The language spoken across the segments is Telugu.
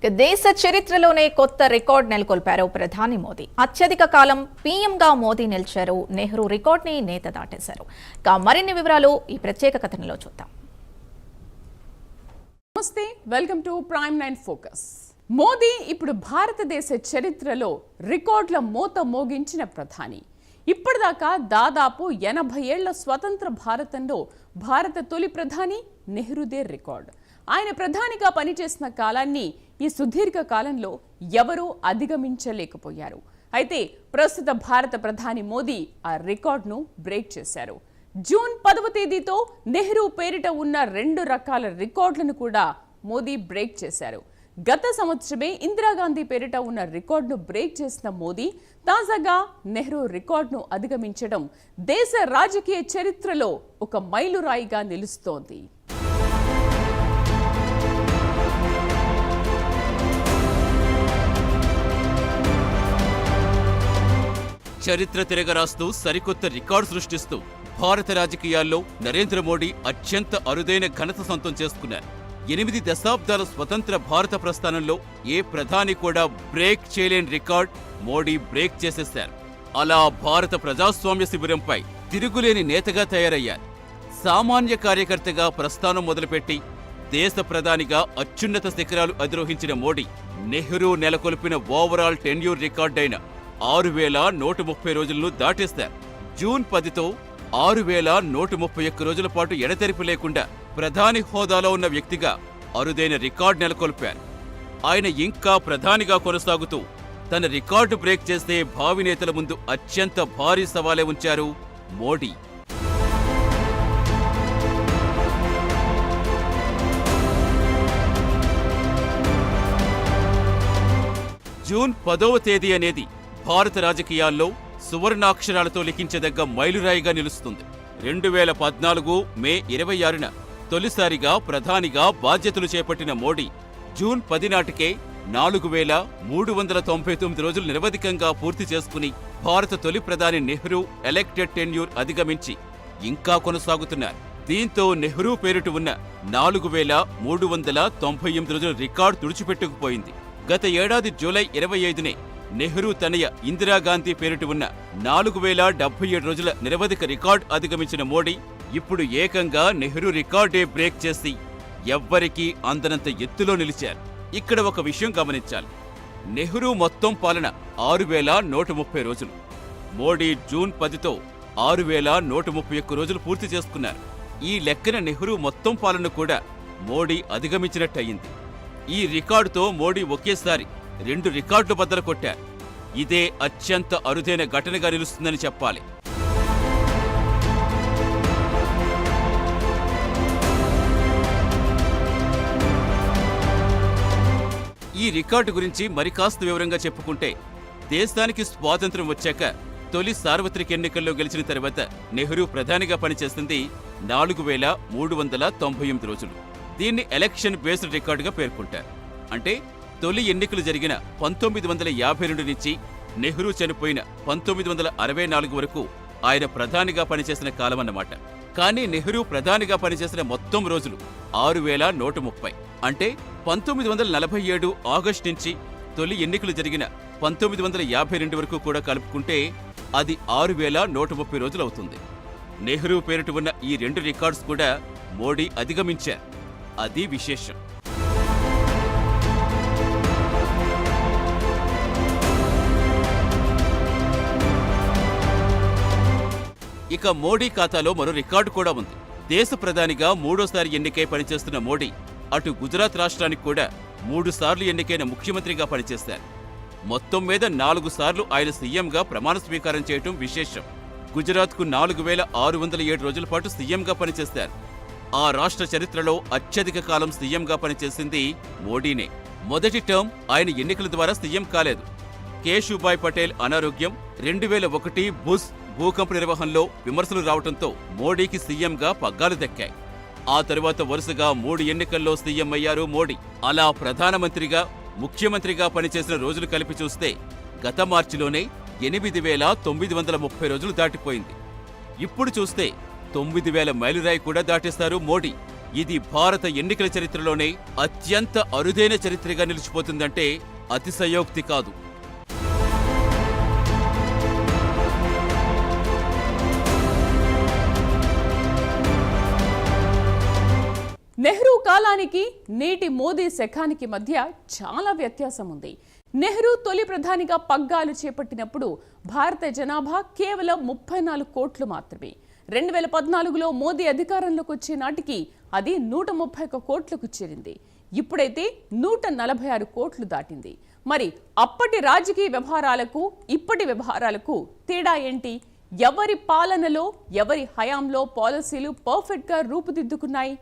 దేశ చరిత్రలోనే కొత్త రికార్డ్ నెలకొల్పారు ప్రధాని మోదీ. అత్యధిక కాలం పీఎంగా మోదీ నిలిచారు. నెహ్రూ రికార్డ్ని నేత దాటేశారు. మరిన్ని వివరాలు ఈ ప్రత్యేక కథనంలో చూద్దాం. నమస్తే, welcome to prime 9 focus. Modi ఇప్పుడు భారతదేశ చరిత్రలో రికార్డుల మోత మోగించిన ప్రధాని. ఇప్పటిదాకా దాదాపు 80 ఏళ్ల స్వతంత్ర భారతంలో భారత తొలి ప్రధాని నెహ్రూదే రికార్డ్. ఆయన ప్రధానిగా పనిచేసిన కాలాన్ని ఈ సుదీర్ఘ కాలంలో ఎవరూ అధిగమించలేకపోయారు. అయితే ప్రస్తుత భారత ప్రధాని మోదీ ఆ రికార్డును బ్రేక్ చేశారు. జూన్ 10వ తేదీతో నెహ్రూ పేరిట ఉన్న 2 రకాల రికార్డులను కూడా మోదీ బ్రేక్ చేశారు. గత సంవత్సరమే ఇందిరాగాంధీ పేరిట ఉన్న రికార్డును బ్రేక్ చేసిన మోదీ తాజాగా నెహ్రూ రికార్డును అధిగమించడం దేశ రాజకీయ చరిత్రలో ఒక మైలురాయిగా నిలుస్తోంది. చరిత్ర తిరగరాస్తూ సరికొత్త రికార్డు సృష్టిస్తూ భారత రాజకీయాల్లో నరేంద్ర మోడీ అత్యంత అరుదైన ఘనత సొంతం చేసుకున్నారు. 8 దశాబ్దాల స్వతంత్ర భారత ప్రస్థానంలో ఏ ప్రధాని కూడా బ్రేక్ చేయలేని రికార్డ్ మోడీ బ్రేక్ చేసేశారు. అలా భారత ప్రజాస్వామ్య శిబిరంపై తిరుగులేని నేతగా తయారయ్యారు. సామాన్య కార్యకర్తగా ప్రస్థానం మొదలుపెట్టి దేశ ప్రధానిగా అత్యున్నత శిఖరాలు అధిరోహించిన మోడీ నెహ్రూ నెలకొల్పిన ఓవరాల్ టెన్యూర్ రికార్డైన 6130 రోజులను దాటేశారు. జూన్ 10తో 6131 రోజుల పాటు ఎడతెరిపి లేకుండా ప్రధాని హోదాలో ఉన్న వ్యక్తిగా అరుదైన రికార్డు నెలకొల్పారు. ఆయన ఇంకా ప్రధానిగా కొనసాగుతూ తన రికార్డు బ్రేక్ చేస్తే భావి నేతల ముందు అత్యంత భారీ సవాలే ఉంచారు మోడీ. జూన్ 10వ తేదీ అనేది భారత రాజకీయాల్లో సువర్ణాక్షరాలతో లిఖించదగ్గ మైలురాయిగా నిలుస్తుంది. 2014 మే 26న తొలిసారిగా ప్రధానిగా బాధ్యతలు చేపట్టిన మోడీ జూన్ 10 నాటికే 4399 రోజులు నిరవధికంగా పూర్తి చేసుకుని భారత తొలి ప్రధాని నెహ్రూ ఎలెక్టెడ్ టెన్యూర్ అధిగమించి ఇంకా కొనసాగుతున్నారు. దీంతో నెహ్రూ పేరిట ఉన్న 4398 రోజుల రికార్డు తుడిచిపెట్టుకుపోయింది. గత ఏడాది జూలై 25నే నెహ్రూ తనయ ఇందిరాగాంధీ పేరిట ఉన్న 4077 రోజుల నిరవధిక రికార్డు అధిగమించిన మోడీ ఇప్పుడు ఏకంగా నెహ్రూ రికార్డే బ్రేక్ చేసి ఎవ్వరికీ అందనంత ఎత్తులో నిలిచారు. ఇక్కడ ఒక విషయం గమనించాలి. నెహ్రూ మొత్తం పాలన 6130 రోజులు. మోడీ జూన్ 10తో 6131 రోజులు పూర్తి చేసుకున్నారు. ఈ లెక్కన నెహ్రూ మొత్తం పాలన కూడా మోడీ అధిగమించినట్టయింది. ఈ రికార్డుతో మోడీ ఒకేసారి 2 రికార్డులు బద్దలు కొట్టారు. ఇదే అత్యంత అరుదైన ఘటనగా నిలుస్తుందని చెప్పాలి. ఈ రికార్డు గురించి మరికాస్త వివరంగా చెప్పుకుంటే, దేశానికి స్వాతంత్ర్యం వచ్చాక తొలి సార్వత్రిక ఎన్నికల్లో గెలిచిన తర్వాత నెహ్రూ ప్రధానిగా పనిచేసింది 4398 రోజులు. దీన్ని ఎలక్షన్ బేస్డ్ రికార్డుగా పేర్కొంటారు. అంటే తొలి ఎన్నికలు జరిగిన 1952 నుంచి నెహ్రూ చనిపోయిన 1964 వరకు ఆయన ప్రధానిగా పనిచేసిన కాలమన్నమాట. కానీ నెహ్రూ ప్రధానిగా పనిచేసిన మొత్తం రోజులు 6130. అంటే 1947 ఆగస్టు నుంచి తొలి ఎన్నికలు జరిగిన 1952 వరకు కూడా కలుపుకుంటే అది 6130 రోజులు అవుతుంది. నెహ్రూ పేరిట ఉన్న ఈ 2 రికార్డ్స్ కూడా మోడీ అధిగమించారు. అది విశేషం. ఇక మోడీ ఖాతాలో మరో రికార్డు కూడా ఉంది. దేశ ప్రధానిగా 3వ ఎన్నికై పనిచేస్తున్న మోడీ అటు గుజరాత్ రాష్ట్రానికి కూడా 3 సార్లు ఎన్నికైన ముఖ్యమంత్రిగా పనిచేశారు. మొత్తం మీద 4 సార్లు ఆయన సీఎంగా ప్రమాణ స్వీకారం చేయటం విశేషం. గుజరాత్కు 4607 రోజుల పాటు సీఎంగా పనిచేశారు. ఆ రాష్ట్ర చరిత్రలో అత్యధిక కాలం సీఎంగా పనిచేసింది మోడీనే. మొదటి టర్మ్ ఆయన ఎన్నికల ద్వారా సీఎం కాలేదు. కేశుభాయ్ పటేల్ అనారోగ్యం, 2001 బుష్ భూకంప నిర్వహణలో విమర్శలు రావడంతో మోడీకి సీఎంగా పగ్గాలు దక్కాయి. ఆ తరువాత వరుసగా 3 ఎన్నికల్లో సీఎం అయ్యారు మోడీ. అలా ప్రధానమంత్రిగా, ముఖ్యమంత్రిగా పనిచేసిన రోజులు కలిపి చూస్తే గత మార్చిలోనే 8930 రోజులు దాటిపోయింది. ఇప్పుడు చూస్తే 9000 మైలురాయి కూడా దాటేస్తారు మోడీ. ఇది భారత ఎన్నికల చరిత్రలోనే అత్యంత అరుదైన చరిత్రగా నిలిచిపోతుందంటే అతిశయోక్తి కాదు. నెహ్రూ కాలానికి నేటి మోదీ శకానికి మధ్య చాలా వ్యత్యాసం ఉంది. నెహ్రూ తొలి ప్రధానిగా పగ్గాలు చేపట్టినప్పుడు భారత జనాభా కేవలం 34 కోట్లు మాత్రమే. 2014లో మోదీ అధికారంలోకి వచ్చే నాటికి అది 131 కోట్లకు చేరింది. ఇప్పుడైతే 146 కోట్లు దాటింది. మరి అప్పటి రాజకీయ వ్యవహారాలకు ఇప్పటి వ్యవహారాలకు తేడా ఏంటి? ఎవరి పాలనలో ఎవరి హయాంలో పాలసీలు పర్ఫెక్ట్గా రూపుదిద్దుకున్నాయి?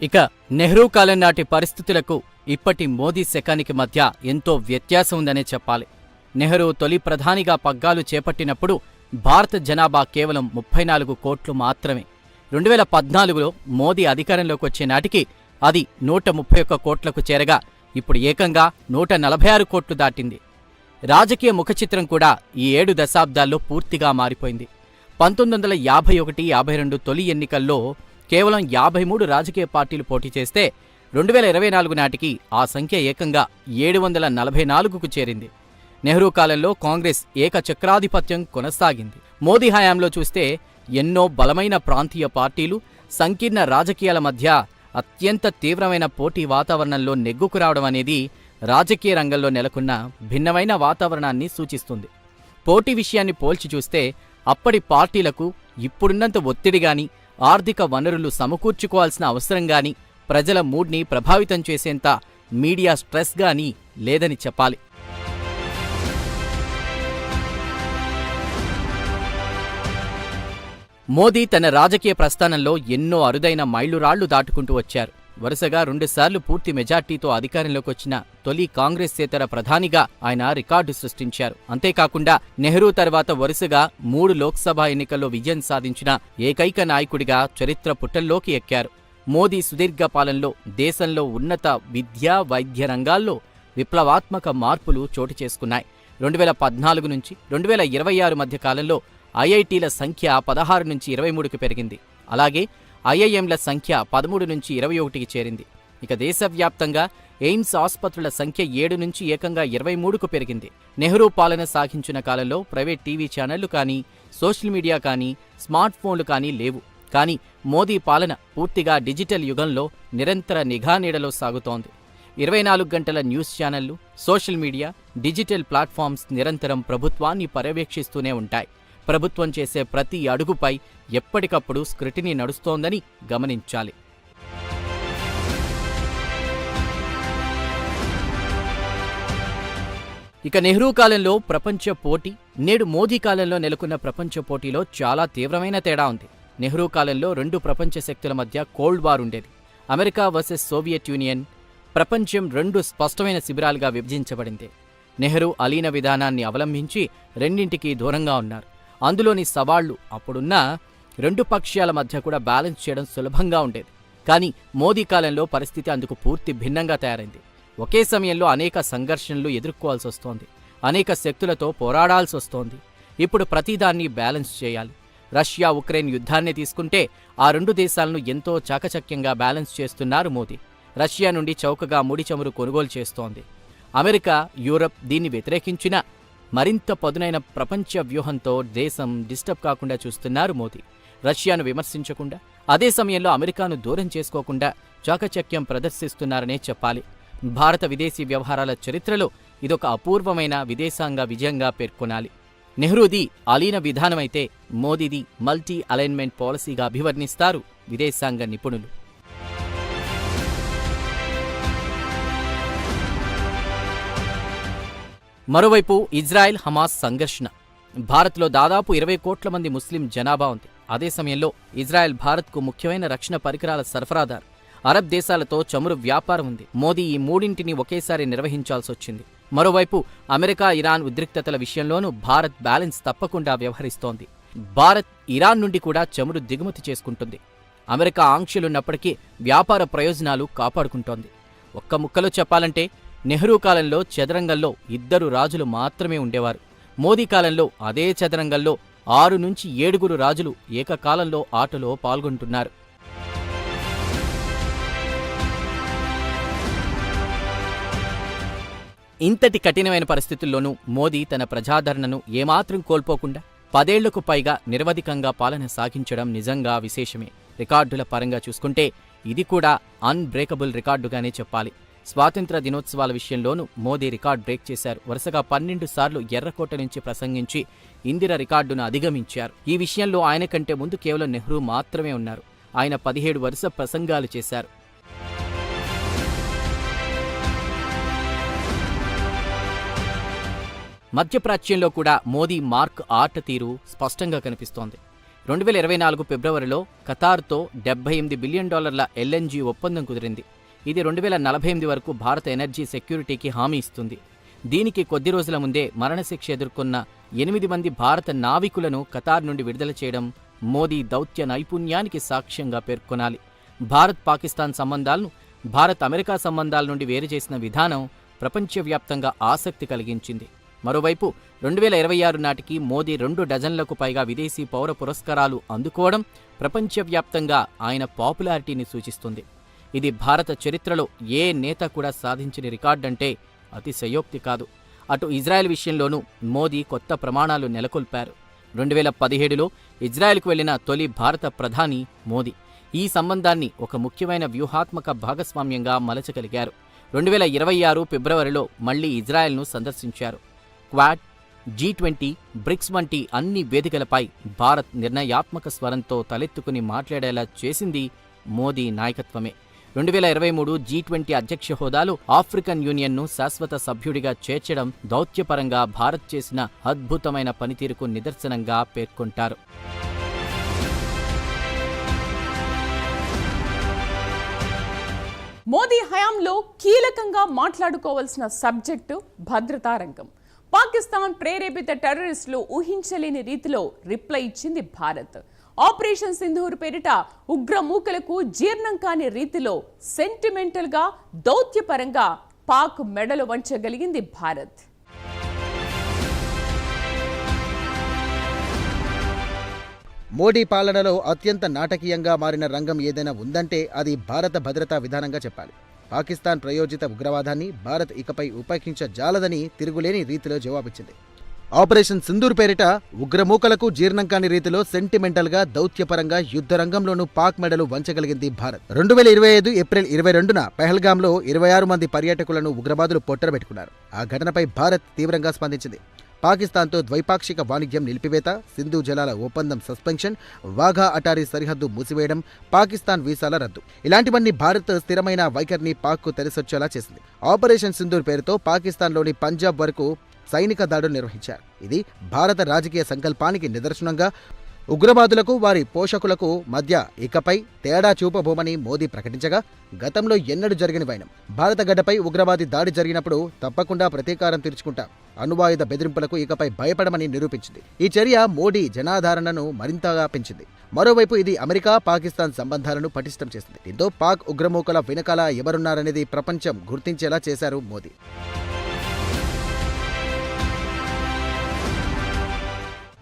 ఇక నెహ్రూ కాలం నాటి పరిస్థితులకు ఇప్పటి మోదీ శకానికి మధ్య ఎంతో వ్యత్యాసం ఉందనే చెప్పాలి. నెహ్రూ తొలి ప్రధానిగా పగ్గాలు చేపట్టినప్పుడు భారత జనాభా కేవలం 34 కోట్లు మాత్రమే. 2014లో మోదీ అధికారంలోకి వచ్చే నాటికి అది 131 కోట్లకు చేరగా ఇప్పుడు ఏకంగా 146 కోట్లు దాటింది. రాజకీయ ముఖచిత్రం కూడా ఈ 7 దశాబ్దాల్లో పూర్తిగా మారిపోయింది. 1951-52 తొలి ఎన్నికల్లో కేవలం 53 రాజకీయ పార్టీలు పోటీ చేస్తే 2024 నాటికి ఆ సంఖ్య ఏకంగా 744కు చేరింది. నెహ్రూ కాలంలో కాంగ్రెస్ ఏకచక్రాధిపత్యం కొనసాగింది. మోదీ హయాంలో చూస్తే ఎన్నో బలమైన ప్రాంతీయ పార్టీలు సంకీర్ణ రాజకీయాల మధ్య అత్యంత తీవ్రమైన పోటీ వాతావరణంలో నెగ్గుకురావడం అనేది రాజకీయ రంగంలో నెలకొన్న భిన్నమైన వాతావరణాన్ని సూచిస్తుంది. పోటీ విషయాన్ని పోల్చి చూస్తే అప్పటి పార్టీలకు ఇప్పుడున్నంత ఒత్తిడిగాని ఆర్థిక వనరులు సమకూర్చుకోవాల్సిన అవసరం గాని ప్రజల మూడ్ని ప్రభావితం చేసేంత మీడియా స్ట్రెస్ గాని లేదని చెప్పాలి. మోదీ తన రాజకీయ ప్రస్థానంలో ఎన్నో అరుదైన మైలురాళ్లు దాటుకుంటూ వచ్చారు. వరుసగా 2 సార్లు పూర్తి మెజార్టీతో అధికారంలోకి వచ్చిన తొలి కాంగ్రెసేతర ప్రధానిగా ఆయన రికార్డు సృష్టించారు. అంతేకాకుండా నెహ్రూ తర్వాత వరుసగా 3 లోక్సభ ఎన్నికల్లో విజయం సాధించిన ఏకైక నాయకుడిగా చరిత్ర పుటల్లోకి ఎక్కారు. మోదీ సుదీర్ఘ పాలనలో దేశంలో ఉన్నత విద్యా వైద్య రంగాల్లో విప్లవాత్మక మార్పులు చోటు చేసుకున్నాయి. 2014 నుంచి 2026 మధ్య కాలంలో ఐఐటీల సంఖ్య 16 నుంచి 23కి పెరిగింది. అలాగే ఐఐఎంల సంఖ్య 13 నుంచి 21కి చేరింది. ఇక దేశవ్యాప్తంగా ఎయిమ్స్ ఆసుపత్రుల సంఖ్య 7 నుంచి ఏకంగా 23కు పెరిగింది. నెహ్రూ పాలన సాగించిన కాలంలో ప్రైవేట్ టీవీ ఛానళ్లు కానీ, సోషల్ మీడియా కానీ, స్మార్ట్ ఫోన్లు కానీ లేవు. కానీ మోదీ పాలన పూర్తిగా డిజిటల్ యుగంలో నిరంతర నిఘా నీడలో సాగుతోంది. 24 గంటల న్యూస్ ఛానళ్లు, సోషల్ మీడియా, డిజిటల్ ప్లాట్ఫామ్స్ నిరంతరం ప్రభుత్వాన్ని పర్యవేక్షిస్తూనే ఉంటాయి. ప్రభుత్వం చేసే ప్రతి అడుగుపై ఎప్పటికప్పుడు స్క్రూటినీ నడుస్తోందని గమనించాలి. ఇక నెహ్రూ కాలంలో ప్రపంచ పోటీ, నేడు మోదీ కాలంలో నెలకొన్న ప్రపంచ పోటీలో చాలా తీవ్రమైన తేడా ఉంది. నెహ్రూ కాలంలో 2 ప్రపంచ శక్తుల మధ్య కోల్డ్ వార్ ఉండేది. America versus Soviet union. ప్రపంచం 2 స్పష్టమైన శిబిరాలుగా విభజించబడింది. నెహ్రూ అలీన విధానాన్ని అవలంబించి రెండింటికి దూరంగా ఉన్నారు. అందులోని సవాళ్లు అప్పుడున్న 2 పక్షాల మధ్య కూడా బ్యాలెన్స్ చేయడం సులభంగా ఉండేది. కానీ మోదీ కాలంలో పరిస్థితి అందుకు పూర్తి భిన్నంగా తయారైంది. ఒకే సమయంలో అనేక సంఘర్షణలు ఎదుర్కోవాల్సి వస్తోంది. అనేక శక్తులతో పోరాడాల్సి వస్తోంది. ఇప్పుడు ప్రతిదాన్ని బ్యాలెన్స్ చేయాలి. రష్యా ఉక్రెయిన్ యుద్ధాన్ని తీసుకుంటే ఆ 2 దేశాలను ఎంతో చాకచక్యంగా బ్యాలెన్స్ చేస్తున్నారు మోదీ. రష్యా నుండి చౌకగా ముడి చమురు కొనుగోలు చేస్తోంది. అమెరికా, యూరప్ దీన్ని వ్యతిరేకించిన మరింత పదునైన ప్రపంచ వ్యూహంతో దేశం డిస్టర్బ్ కాకుండా చూస్తున్నారు మోదీ. రష్యాను విమర్శించకుండా, అదే సమయంలో అమెరికాను దూరం చేసుకోకుండా చాకచక్యం ప్రదర్శిస్తున్నారనే చెప్పాలి. భారత విదేశీ వ్యవహారాల చరిత్రలో ఇదొక అపూర్వమైన విదేశాంగ విజయంగా పేర్కొనాలి. నెహ్రూది అలీన విధానమైతే మోదీది మల్టీ అలైన్మెంట్ పాలసీగా అభివర్ణిస్తారు విదేశాంగ నిపుణులు. మరోవైపు ఇజ్రాయెల్ హమాస్ సంఘర్షణ. భారత్లో దాదాపు 20 కోట్ల మంది ముస్లిం జనాభా ఉంది. అదే సమయంలో ఇజ్రాయెల్ భారత్కు ముఖ్యమైన రక్షణ పరికరాల సరఫరాదారు. అరబ్ దేశాలతో చమురు వ్యాపారం ఉంది. మోదీ ఈ మూడింటిని ఒకేసారి నిర్వహించాల్సొచ్చింది. మరోవైపు అమెరికా, ఇరాన్ ఉద్రిక్తతల విషయంలోనూ భారత్ బ్యాలెన్స్ తప్పకుండా వ్యవహరిస్తోంది. భారత్ ఇరాన్ నుండి కూడా చమురు దిగుమతి చేసుకుంటుంది. అమెరికా ఆంక్షలున్నప్పటికీ వ్యాపార ప్రయోజనాలు కాపాడుకుంటోంది. ఒక్క ముక్కలో చెప్పాలంటే నెహ్రూ కాలంలో చదరంగంలో 2 రాజులు మాత్రమే ఉండేవారు. మోదీ కాలంలో అదే చదరంగంలో 6 నుంచి 7 రాజులు ఏకకాలంలో ఆటలో పాల్గొంటున్నారు. ఇంతటి కఠినమైన పరిస్థితుల్లోనూ మోదీ తన ప్రజాదరణను ఏమాత్రం కోల్పోకుండా 10 ఏళ్లకు పైగా నిరవధికంగా పాలన సాగించడం నిజంగా విశేషమే. రికార్డుల పరంగా చూసుకుంటే ఇది కూడా అన్బ్రేకబుల్ రికార్డుగానే చెప్పాలి. స్వాతంత్ర దినోత్సవాల విషయంలోనూ మోదీ రికార్డ్ బ్రేక్ చేశారు. వరుసగా 12 సార్లు ఎర్రకోట నుంచి ప్రసంగించి ఇందిర రికార్డును అధిగమించారు. ఈ విషయంలో ఆయన కంటే ముందు కేవలం నెహ్రూ మాత్రమే ఉన్నారు. ఆయన 17 వరుస ప్రసంగాలు చేశారు. మధ్యప్రాచ్యంలో కూడా మోదీ మార్క్ ఆట తీరు స్పష్టంగా కనిపిస్తోంది. 2024 ఫిబ్రవరిలో ఖతార్తో $78 బిలియన్ ఎల్ఎన్జీ ఒప్పందం కుదిరింది. ఇది 2048 వరకు భారత ఎనర్జీ సెక్యూరిటీకి హామీ ఇస్తుంది. దీనికి కొద్ది రోజుల ముందే మరణశిక్ష ఎదుర్కొన్న 8 మంది భారత నావికులను ఖతార్ నుండి విడుదల చేయడం మోదీ దౌత్య నైపుణ్యానికి సాక్ష్యంగా పేర్కొనాలి. భారత్ పాకిస్తాన్ సంబంధాలను భారత్ అమెరికా సంబంధాల నుండి వేరు చేసిన విధానం ప్రపంచవ్యాప్తంగా ఆసక్తి కలిగించింది. మరోవైపు 2026 నాటికి మోదీ 2 డజన్లకు పైగా విదేశీ పౌర పురస్కారాలు అందుకోవడం ప్రపంచవ్యాప్తంగా ఆయన పాపులారిటీని సూచిస్తుంది. ఇది భారత చరిత్రలో ఏ నేత కూడా సాధించిన రికార్డంటే అతిశయోక్తి కాదు. అటు ఇజ్రాయెల్ విషయంలోనూ మోదీ కొత్త ప్రమాణాలు నెలకొల్పారు. 2017లో ఇజ్రాయెల్కు వెళ్లిన తొలి భారత ప్రధాని మోదీ ఈ సంబంధాన్ని ఒక ముఖ్యమైన వ్యూహాత్మక భాగస్వామ్యంగా మలచగలిగారు. 2026 ఫిబ్రవరిలో మళ్లీ ఇజ్రాయెల్ను సందర్శించారు. క్వాడ్, G20, బ్రిక్స్ వంటి అన్ని వేదికలపై భారత్ నిర్ణయాత్మక స్వరంతో తలెత్తుకుని మాట్లాడేలా చేసింది మోదీ నాయకత్వమే. 2023 G20 అధ్యక్ష హోదాలో ఆఫ్రికన్ యూనియన్ను శాశ్వత సభ్యుడిగా చేర్చడం దౌత్యపరంగా భారత్ చేసిన అద్భుతమైన పనితీరుకు నిదర్శనంగా పేర్కొంటారు. మోదీ హయాంలో కీలకంగా మాట్లాడుకోవాల్సిన సబ్జెక్టు భద్రతా రంగం. పాకిస్తాన్ ప్రేరేపిత టెర్రరిస్టులు ఊహించలేని రీతిలో రిప్లై ఇచ్చింది భారత్. ఆపరేషన్ సింధూర్ పేరిట ఉగ్రమూకలకు జీర్ణం కాని రీతిలో సెంటిమెంటల్గా దౌత్యపరంగా పాక్ మెడలు వంచగలిగింది భారత్. మోడీ పాలనలో అత్యంత నాటకీయంగా మారిన రంగం ఏదైనా ఉందంటే అది భారత భద్రతా విధానంగా చెప్పాలి. పాకిస్తాన్ ప్రయోజిత ఉగ్రవాదాన్ని భారత్ ఇకపై ఉపేక్షించజాలదని తిరుగులేని రీతిలో జవాబిచ్చింది. ఆపరేషన్ సింధూర్ పేరిట ఉగ్రమూకలకు జీర్ణం కాని రీతిలో సెంటిమెంటల్గా దౌత్యపరంగా యుద్ధ రంగంలోనూ పాక్ మెడలు వంచగలిగింది భారత్. 2025 ఏప్రిల్ 22న పెహల్గాంలో 26 మంది పర్యాటకులను ఉగ్రవాదులు పొట్టరబెట్టుకున్నారు. ఆ ఘటనపై భారత్ తీవ్రంగా స్పందించింది. పాకిస్తాన్తో ద్వైపాక్షిక వాణిజ్యం నిలిపివేత, సింధు జలాల ఒప్పందం సస్పెన్షన్, వాఘా అటారీ సరిహద్దు మూసివేయడం, పాకిస్తాన్ వీసాల రద్దు ఇలాంటివన్నీ భారత్ స్థిరమైన వైఖరిని పాక్కు తెలిసొచ్చేలా చేసింది. ఆపరేషన్ సింధూర్ పేరుతో పాకిస్తాన్లోని పంజాబ్ వరకు సైనిక దాడులు నిర్వహించారు. ఇది భారత రాజకీయ సంకల్పానికి నిదర్శనంగా ఉగ్రవాదులకు వారి పోషకులకు మధ్య ఇకపై తేడా చూపబోమని మోదీ ప్రకటించగా, గతంలో ఎన్నడూ జరిగిన వైనం. భారత గడ్డపై ఉగ్రవాది దాడి జరిగినప్పుడు తప్పకుండా ప్రతీకారం తీర్చుకుంటాం, అణ్వాయుధ బెదిరింపులకు ఇకపై భయపడమని నిరూపించింది. ఈ చర్య మోడీ జనాదరణను మరింతగా పెంచింది. మరోవైపు ఇది అమెరికా పాకిస్తాన్ సంబంధాలను పటిష్టం చేసింది. దీంతో పాక్ ఉగ్రమూకల వెనకాల ఎవరున్నారనేది ప్రపంచం గుర్తించేలా చేశారు మోదీ.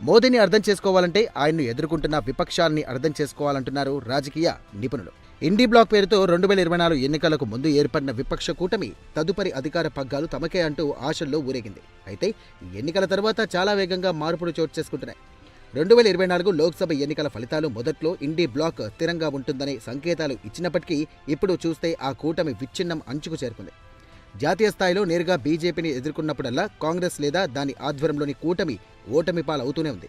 మోదీని అర్థం చేసుకోవాలంటే ఆయన్ను ఎదుర్కొంటున్న విపక్షాలని అర్థం చేసుకోవాలంటున్నారు రాజకీయ నిపుణులు. ఇండీ బ్లాక్ పేరుతో 2024 ఎన్నికలకు ముందు ఏర్పడిన విపక్ష కూటమి తదుపరి అధికార పగ్గాలు తమకే అంటూ ఆశల్లో ఊరేగింది. అయితే ఎన్నికల తర్వాత చాలా వేగంగా మార్పులు చోటు చేసుకుంటున్నాయి. 2024 లోక్సభ ఎన్నికల ఫలితాలు మొదట్లో ఇండీ బ్లాక్ స్థిరంగా ఉంటుందనే సంకేతాలు ఇచ్చినప్పటికీ ఇప్పుడు చూస్తే ఆ కూటమి విచ్ఛిన్నం అంచుకు చేరుకుంది. జాతీయ స్థాయిలో నేరుగా బీజేపీని ఎదుర్కొన్నప్పుడల్లా కాంగ్రెస్ లేదా దాని ఆధ్వర్యంలోని కూటమి ఓటమి పాలవుతూనే ఉంది.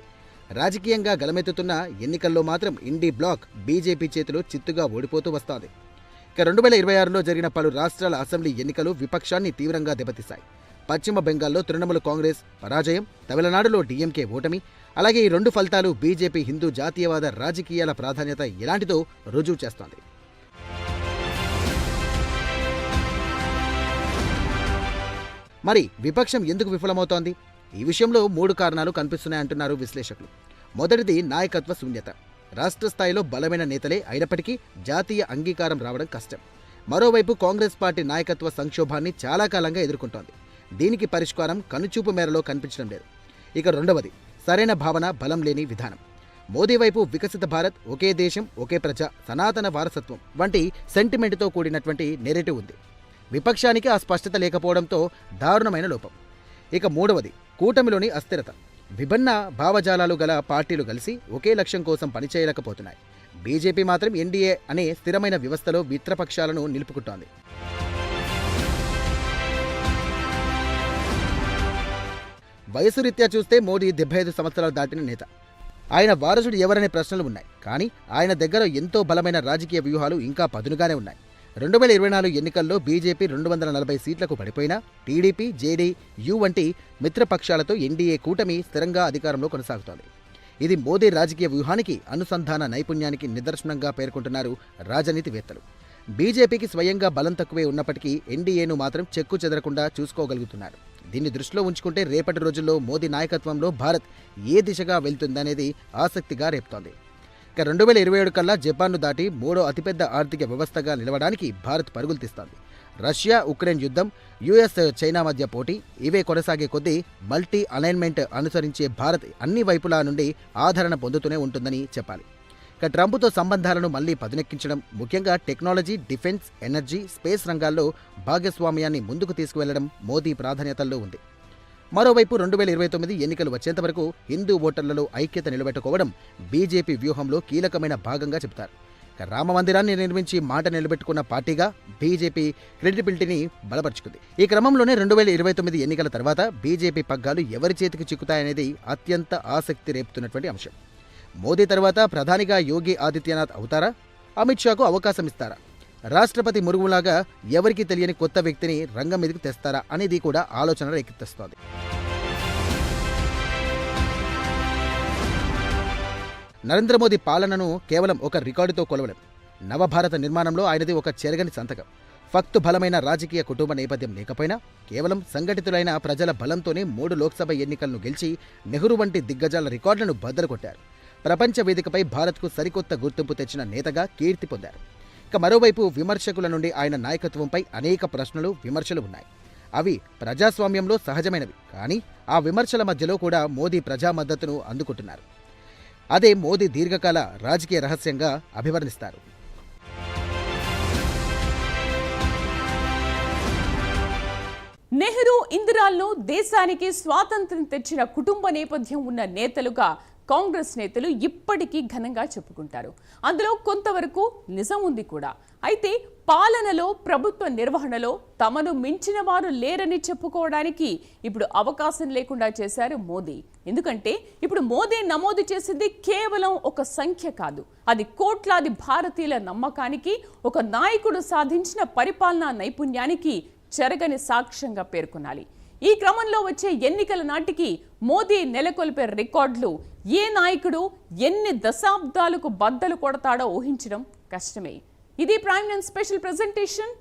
రాజకీయంగా గలమెత్తుతున్న ఎన్నికల్లో మాత్రం ఇండీ బ్లాక్ బీజేపీ చేతిలో చిత్తుగా ఓడిపోతూ వస్తోంది. ఇక 2026లో జరిగిన పలు రాష్ట్రాల అసెంబ్లీ ఎన్నికలు విపక్షాన్ని తీవ్రంగా దెబ్బతీశాయి. పశ్చిమ బెంగాల్లో తృణమూల్ కాంగ్రెస్ పరాజయం, తమిళనాడులో డీఎంకే ఓటమి. అలాగే ఈ రెండు ఫలితాలు బీజేపీ హిందూ జాతీయవాద రాజకీయాల ప్రాధాన్యత ఎలాంటిదో రుజువు చేస్తోంది. మరి విపక్షం ఎందుకు విఫలమవుతోంది? ఈ విషయంలో 3 కారణాలు కనిపిస్తున్నాయంటున్నారు విశ్లేషకులు. మొదటిది నాయకత్వ శూన్యత. రాష్ట్ర స్థాయిలో బలమైన నేతలే అయినప్పటికీ జాతీయ అంగీకారం రావడం కష్టం. మరోవైపు కాంగ్రెస్ పార్టీ నాయకత్వ సంక్షోభాన్ని చాలా కాలంగా ఎదుర్కొంటోంది. దీనికి పరిష్కారం కనుచూపు మేరలో కనిపించడం లేదు. ఇక రెండవది సరైన భావన, బలం లేని విధానం. మోదీ వైపు వికసిత భారత్, ఒకే దేశం, ఒకే ప్రజ, సనాతన వారసత్వం వంటి సెంటిమెంట్తో కూడినటువంటి నెరేటివ్ ఉంది. విపక్షానికి ఆ స్పష్టత లేకపోవడంతో దారుణమైన లోపం. ఇక మూడవది కూటమిలోని అస్థిరత. విభిన్న భావజాలాలు గల పార్టీలు కలిసి ఒకే లక్ష్యం కోసం పనిచేయలేకపోతున్నాయి. బీజేపీ మాత్రం ఎన్డీఏ అనే స్థిరమైన వ్యవస్థలో మిత్రపక్షాలను నిలుపుకుంటోంది. వయసు రీత్యా చూస్తే మోదీ 75 సంవత్సరాలు దాటిన నేత. ఆయన వారసుడు ఎవరనే ప్రశ్నలు ఉన్నాయి. కానీ ఆయన దగ్గర ఎంతో బలమైన రాజకీయ వ్యూహాలు ఇంకా పదునుగానే ఉన్నాయి. 2024 ఎన్నికల్లో బీజేపీ 240 సీట్లకు పడిపోయినా టీడీపీ, జేడీయూ వంటి మిత్రపక్షాలతో ఎన్డీఏ కూటమి స్థిరంగా అధికారంలో కొనసాగుతోంది. ఇది మోదీ రాజకీయ వ్యూహానికి, అనుసంధాన నైపుణ్యానికి నిదర్శనంగా పేర్కొంటున్నారు రాజనీతివేత్తలు. బీజేపీకి స్వయంగా బలం తక్కువే ఉన్నప్పటికీ ఎన్డీఏను మాత్రం చెక్కు చెదరకుండా చూసుకోగలుగుతున్నారు. దీన్ని దృష్టిలో ఉంచుకుంటే రేపటి రోజుల్లో మోదీ నాయకత్వంలో భారత్ ఏ దిశగా వెళ్తుందనేది ఆసక్తిగా రేపుతోంది. ఇక 2027 కల్లా జపాన్ను దాటి మూడో అతిపెద్ద ఆర్థిక వ్యవస్థగా నిలవడానికి భారత్ పరుగులు తీస్తోంది. రష్యా ఉక్రెయిన్ యుద్ధం, యుఎస్ చైనా మధ్య పోటీ ఇవే కొనసాగే కొద్దీ మల్టీ అలైన్మెంట్ అనుసరించే భారత్ అన్ని వైపులా నుండి ఆదరణ పొందుతూనే ఉంటుందని చెప్పాలి. ఇక ట్రంప్తో సంబంధాలను మళ్లీ పదునెక్కించడం, ముఖ్యంగా టెక్నాలజీ, డిఫెన్స్, ఎనర్జీ, స్పేస్ రంగాల్లో భాగస్వామ్యాన్ని ముందుకు తీసుకువెళ్లడం మోదీ ప్రాధాన్యతల్లో ఉంది. మరోవైపు 2029 ఎన్నికలు వచ్చేంత వరకు హిందూ ఓటర్లలో ఐక్యత నిలబెట్టుకోవడం బీజేపీ వ్యూహంలో కీలకమైన భాగంగా చెబుతారు. రామ మందిరాన్ని నిర్మించి మాట నిలబెట్టుకున్న పార్టీగా బీజేపీ క్రెడిబిలిటీని బలపరుచుకుంది. ఈ క్రమంలోనే 2029 ఎన్నికల తర్వాత బీజేపీ పగ్గాలు ఎవరి చేతికి చిక్కుతాయనేది అత్యంత ఆసక్తి రేపుతున్నటువంటి అంశం. మోదీ తర్వాత ప్రధానిగా యోగి ఆదిత్యనాథ్ అవుతారా? అమిత్ షాకు అవకాశం ఇస్తారా? రాష్ట్రపతి మురుగులాగా ఎవరికీ తెలియని కొత్త వ్యక్తిని రంగం మీదకి తెస్తారా అనేది కూడా ఆలోచన రేకెత్తిస్తోంది. నరేంద్ర మోదీ పాలనను కేవలం ఒక రికార్డుతో కొలవడం. నవభారత నిర్మాణంలో ఆయనది ఒక చెరగని సంతకం. ఫక్తు బలమైన రాజకీయ కుటుంబ నేపథ్యం లేకపోయినా కేవలం సంఘటితులైన ప్రజల బలంతోనే 3 లోక్సభ ఎన్నికలను గెలిచి నెహ్రూ వంటి దిగ్గజాల రికార్డులను బద్దలు కొట్టారు. ప్రపంచ వేదికపై భారత్కు సరికొత్త గుర్తింపు తెచ్చిన నేతగా కీర్తి పొందారు. ఇక మరోవైపు విమర్శకుల నుండి ఆయన నాయకత్వంపై అనేక ప్రశ్నలు, విమర్శలు ఉన్నాయి. అవి ప్రజాస్వామ్యంలో సహజమైనవి. కానీ ఆ విమర్శల మధ్యలో కూడా మోదీ ప్రజా మద్దతును అందుకుంటున్నారు. అదే మోదీ దీర్ఘకాల రాజకీయ రహస్యంగా అభివర్ణిస్తారు. నెహ్రూ, ఇందిరాలను దేశానికి స్వాతంత్ర్యం తెచ్చిన కుటుంబ నేపథ్యం ఉన్న నేతలుగా కాంగ్రెస్ నేతలు ఇప్పటికీ ఘనంగా చెప్పుకుంటారు. అందులో కొంతవరకు నిజం ఉంది కూడా. అయితే పాలనలో, ప్రభుత్వ నిర్వహణలో తమను మించిన వారు లేరని చెప్పుకోవడానికి ఇప్పుడు అవకాశం లేకుండా చేశారు మోదీ. ఎందుకంటే ఇప్పుడు మోదీ నమోదు చేసింది కేవలం ఒక సంఖ్య కాదు. అది కోట్లాది భారతీయుల నమ్మకానికి, ఒక నాయకుడు సాధించిన పరిపాలనా నైపుణ్యానికి చెరగని సాక్ష్యంగా పేర్కొనాలి. ఈ క్రమంలో వచ్చే ఎన్నికల నాటికి మోదీ నెలకొల్పే రికార్డులు ఏ నాయకుడు ఎన్ని దశాబ్దాలకు బద్దలు కొడతాడో ఊహించడం కష్టమే. ఇది ప్రైమ్9 స్పెషల్ ప్రెజెంటేషన్.